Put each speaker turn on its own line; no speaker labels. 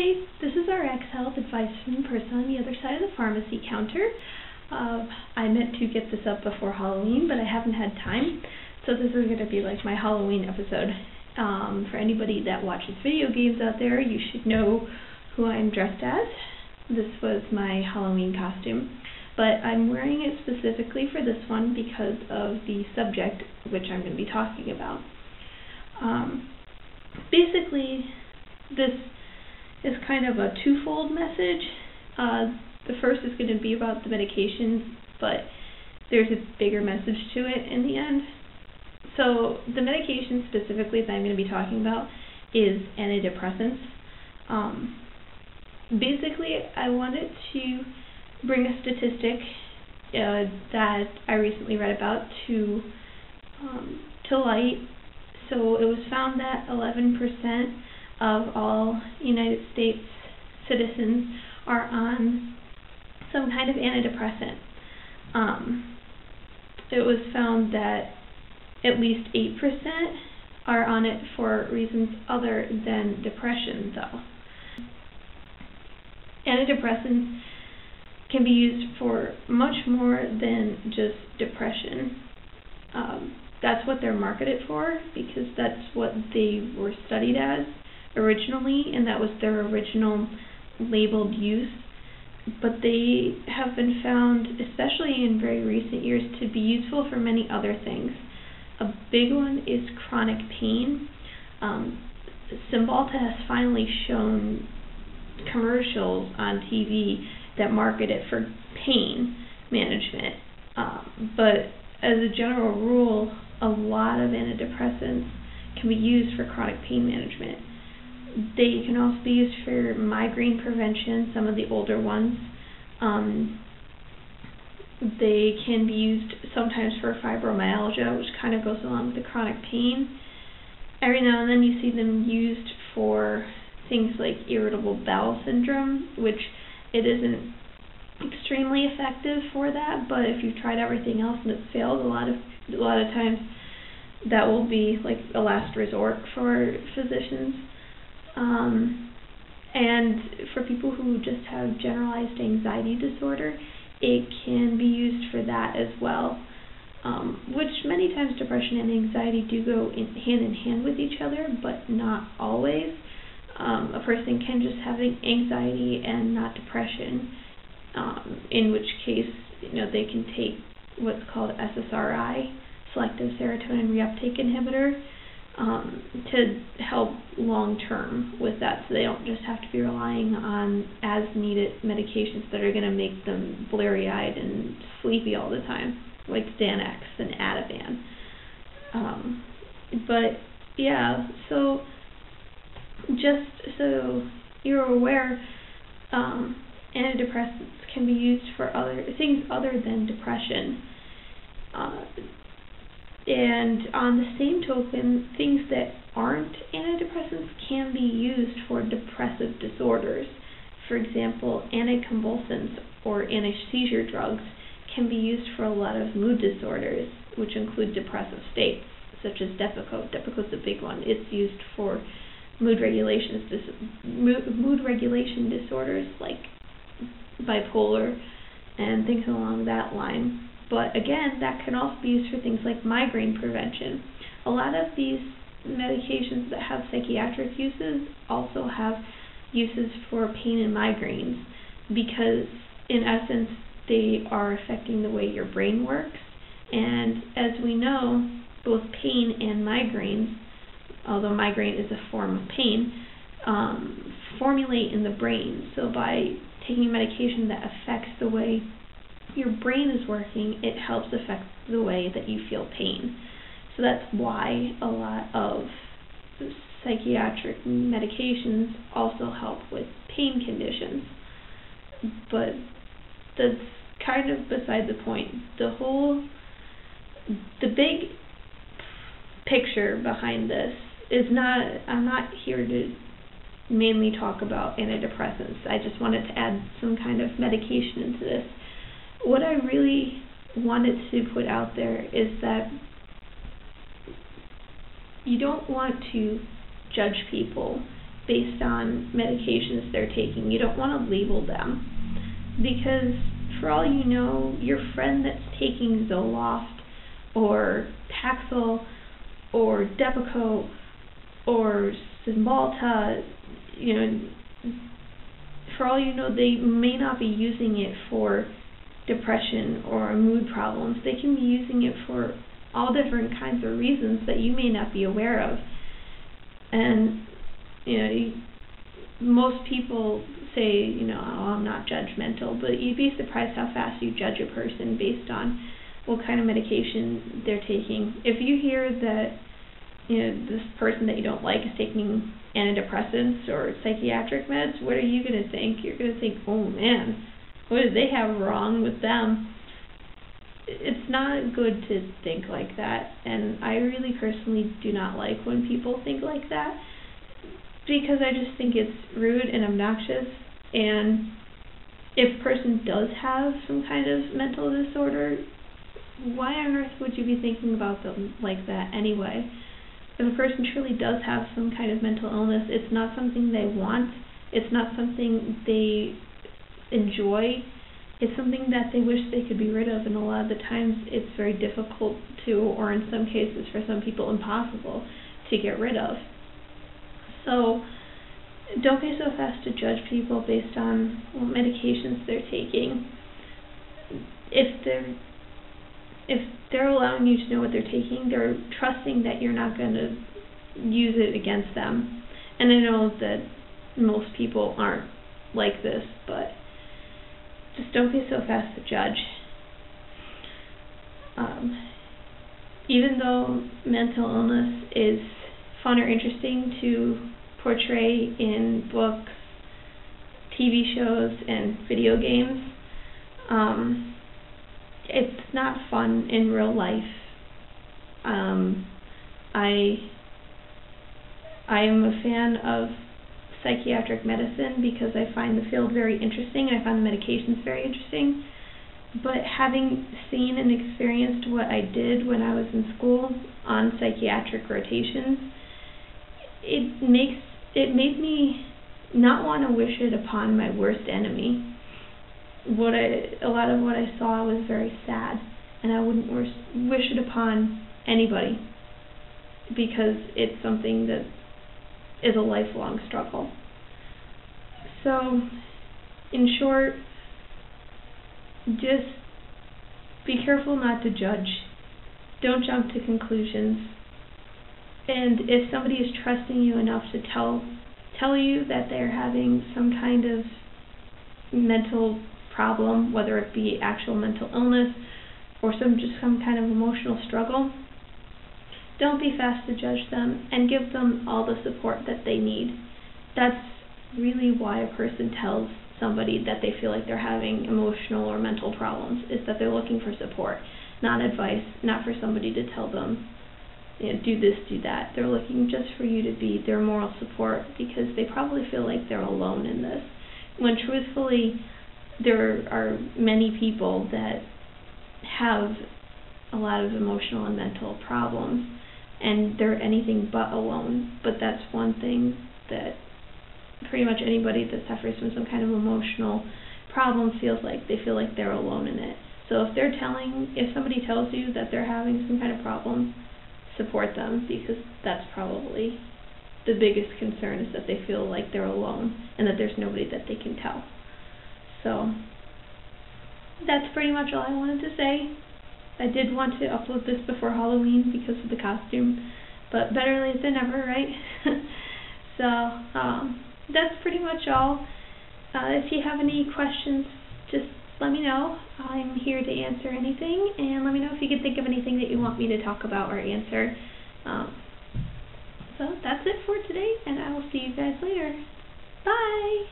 Hi, this is RxHelp, advice from the person on the other side of the pharmacy counter. I meant to get this up before Halloween, but I haven't had time, so this is going to be like my Halloween episode. For anybody that watches video games out there, you should know who I'm dressed as. This was my Halloween costume, but I'm wearing it specifically for this one because of the subject which I'm going to be talking about. Basically, this is kind of a twofold message. The first is going to be about the medications, but there's a bigger message to it in the end. So the medication specifically that I'm going to be talking about is antidepressants. Basically, I wanted to bring a statistic that I recently read about to light. So it was found that 11% of all United States citizens are on some kind of antidepressant. It was found that at least 8% are on it for reasons other than depression, though. Antidepressants can be used for much more than just depression. That's what they're marketed for, because that's what they were studied as originally, and that was their original labeled use. But they have been found, especially in very recent years, to be useful for many other things. A big one is chronic pain. Cymbalta has finally shown commercials on TV that market it for pain management. But as a general rule, a lot of antidepressants can be used for chronic pain management. They can also be used for migraine prevention, some of the older ones. They can be used sometimes for fibromyalgia, which kind of goes along with the chronic pain. Every now and then you see them used for things like irritable bowel syndrome, which it isn't extremely effective for that, but if you've tried everything else and it's failed, a lot of times that will be like a last resort for physicians. And for people who just have generalized anxiety disorder, it can be used for that as well, which many times depression and anxiety do go hand in hand with each other, but not always. A person can just have anxiety and not depression, in which case, they can take what's called SSRI, selective serotonin reuptake inhibitor, to help long-term with that, so they don't just have to be relying on as-needed medications that are going to make them blurry-eyed and sleepy all the time, like Xanax and Ativan. But yeah, so just so you're aware, antidepressants can be used for other things other than depression. And on the same token, things that aren't antidepressants can be used for depressive disorders. For example, anticonvulsants or anti-seizure drugs can be used for a lot of mood disorders, which include depressive states, such as Depakote. Depakote's a big one. It's used for mood regulation disorders like bipolar and things along that line. But again, that can also be used for things like migraine prevention. A lot of these medications that have psychiatric uses also have uses for pain and migraines, because in essence they are affecting the way your brain works. And as we know, both pain and migraines, although migraine is a form of pain, formulate in the brain. So by taking medication that affects the way your brain is working, it helps affect the way that you feel pain. So that's why a lot of psychiatric medications also help with pain conditions. But that's kind of beside the point. The big picture behind this is I'm not here to mainly talk about antidepressants. I just wanted to add some kind of medication into this. What I really wanted to put out there is that you don't want to judge people based on medications they're taking. You don't want to label them, because for all you know, your friend that's taking Zoloft or Paxil or Depakote or Cymbalta, for all you know, they may not be using it for depression or mood problems. They can be using it for all different kinds of reasons that you may not be aware of. And most people say, oh, I'm not judgmental, but you'd be surprised how fast you judge a person based on what kind of medication they're taking. If you hear that this person that you don't like is taking antidepressants or psychiatric meds, what are you going to think? You're going to think, oh man, what did they have wrong with them? It's not good to think like that, and I really personally do not like when people think like that, because I just think it's rude and obnoxious. And if a person does have some kind of mental disorder, why on earth would you be thinking about them like that anyway? If a person truly does have some kind of mental illness, it's not something they want, it's not something they enjoy, it's something that they wish they could be rid of, and a lot of the times it's very difficult to, or in some cases for some people impossible, to get rid of. So don't be so fast to judge people based on what medications they're taking. If they're allowing you to know what they're taking, they're trusting that you're not going to use it against them. And I know that most people aren't like this, but just don't be so fast to judge. Even though mental illness is fun or interesting to portray in books, TV shows, and video games, it's not fun in real life. I'm a fan of psychiatric medicine because I find the field very interesting. I find the medications very interesting. But having seen and experienced what I did when I was in school on psychiatric rotations, it made me not want to wish it upon my worst enemy. A lot of what I saw was very sad, and I wouldn't wish it upon anybody, because it's something that is a lifelong struggle. So, in short, just be careful not to judge. Don't jump to conclusions. And if somebody is trusting you enough to tell you that they're having some kind of mental problem, whether it be actual mental illness or just some kind of emotional struggle, don't be fast to judge them, and give them all the support that they need. That's really why a person tells somebody that they feel like they're having emotional or mental problems, is that they're looking for support, not advice, not for somebody to tell them, do this, do that. They're looking just for you to be their moral support, because they probably feel like they're alone in this, when truthfully there are many people that have a lot of emotional and mental problems, and they're anything but alone. But that's one thing that pretty much anybody that suffers from some kind of emotional problem feels like. They feel like they're alone in it. So if somebody tells you that they're having some kind of problem, support them, because that's probably the biggest concern, is that they feel like they're alone and that there's nobody that they can tell. So that's pretty much all I wanted to say. I did want to upload this before Halloween because of the costume, but better late than never, right? So that's pretty much all. If you have any questions, just let me know. I'm here to answer anything, and let me know if you can think of anything that you want me to talk about or answer. So that's it for today, and I will see you guys later. Bye!